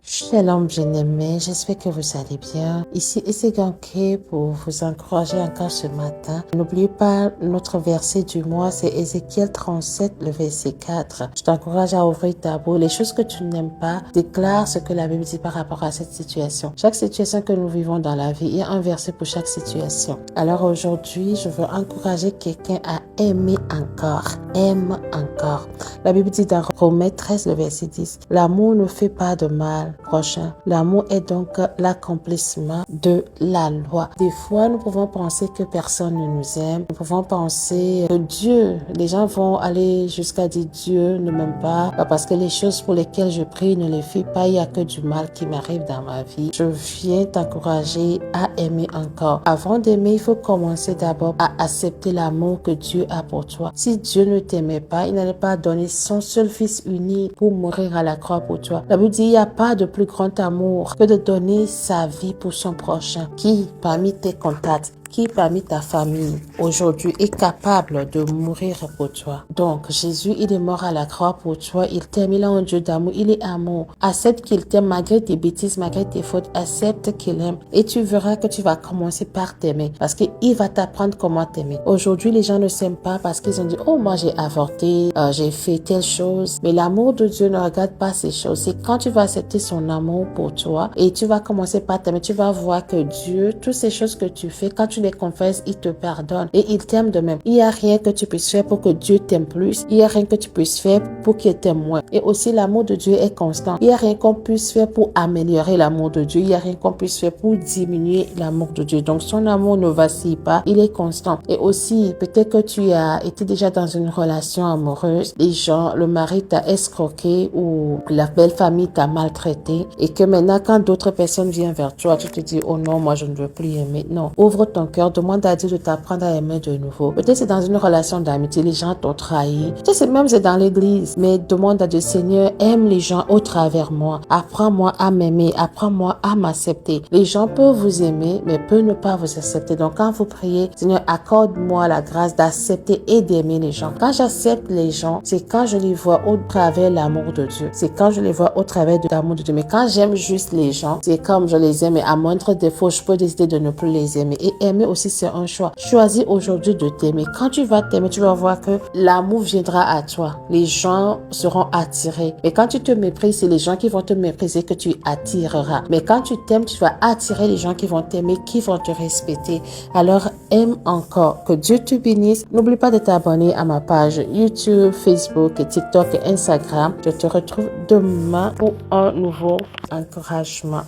Shalom bien-aimés, j'espère que vous allez bien. Ici Ganké pour vous encourager encore ce matin. N'oubliez pas notre verset du mois, c'est Ézéchiel 37, le verset 4. Je t'encourage à ouvrir ta bouche. Les choses que tu n'aimes pas, déclare ce que la Bible dit par rapport à cette situation. Chaque situation que nous vivons dans la vie, il y a un verset pour chaque situation. Alors aujourd'hui, je veux encourager quelqu'un à aimer encore. Aime encore. La Bible dit dans Romains 13, le verset 10, l'amour ne fait pas de mal prochain. L'amour est donc l'accomplissement de la loi. Des fois, nous pouvons penser que personne ne nous aime. Nous pouvons penser que Dieu, les gens vont aller jusqu'à dire Dieu ne m'aime pas parce que les choses pour lesquelles je prie ne les fait pas. Il n'y a que du mal qui m'arrive dans ma vie. Je viens t'encourager à aimer encore. Avant d'aimer, il faut commencer d'abord à accepter l'amour que Dieu a pour toi. Si Dieu ne t'aimait pas, il n'allait pas donner son seul fils unique pour mourir à la croix pour toi. La Bible dit, il n'y a pas de plus grand amour que de donner sa vie pour son prochain. Qui parmi tes contacts, qui parmi ta famille aujourd'hui est capable de mourir pour toi? Donc Jésus, il est mort à la croix pour toi, il t'aime, il est un Dieu d'amour, il est amour. Accepte qu'il t'aime malgré tes bêtises, malgré tes fautes, accepte qu'il aime et tu verras que tu vas commencer par t'aimer parce qu'il va t'apprendre comment t'aimer. Aujourd'hui, les gens ne s'aiment pas parce qu'ils ont dit « Oh, moi j'ai avorté, j'ai fait telle chose ». Mais l'amour de Dieu ne regarde pas ces choses. C'est quand tu vas accepter son amour pour toi et tu vas commencer par t'aimer, tu vas voir que Dieu, toutes ces choses que tu fais, quand tu les confesses, il te pardonne et il t'aime de même. Il n'y a rien que tu puisses faire pour que Dieu t'aime plus. Il n'y a rien que tu puisses faire pour qu'il t'aime moins. Et aussi, l'amour de Dieu est constant. Il n'y a rien qu'on puisse faire pour améliorer l'amour de Dieu. Il n'y a rien qu'on puisse faire pour diminuer l'amour de Dieu. Donc, son amour ne vacille pas. Il est constant. Et aussi, peut-être que tu as été déjà dans une relation amoureuse. Les gens, le mari t'a escroqué ou la belle famille t'a maltraité et que maintenant, quand d'autres personnes viennent vers toi, tu te dis, oh non, moi, je ne veux plus aimer. Non. Ouvre ton cœur, demande à Dieu de t'apprendre à aimer de nouveau. Peut-être c'est dans une relation d'amitié, les gens t'ont trahi. Peut-être même c'est dans l'église, mais demande à Dieu, Seigneur, aime les gens au travers moi. Apprends-moi à m'aimer, apprends-moi à m'accepter. Les gens peuvent vous aimer, mais peuvent ne pas vous accepter. Donc quand vous priez, Seigneur, accorde-moi la grâce d'accepter et d'aimer les gens. Quand j'accepte les gens, c'est quand je les vois au travers de l'amour de Dieu. C'est quand je les vois au travers de l'amour de Dieu. Mais quand j'aime juste les gens, c'est comme je les aime et à moindre défaut, je peux décider de ne plus les aimer. Et aimer aussi, c'est un choix. Choisis aujourd'hui de t'aimer. Quand tu vas t'aimer, tu vas voir que l'amour viendra à toi. Les gens seront attirés. Mais quand tu te méprises, c'est les gens qui vont te mépriser que tu attireras. Mais quand tu t'aimes, tu vas attirer les gens qui vont t'aimer, qui vont te respecter. Alors, aime encore. Que Dieu te bénisse. N'oublie pas de t'abonner à ma page YouTube, Facebook, TikTok et Instagram. Je te retrouve demain pour un nouveau encouragement.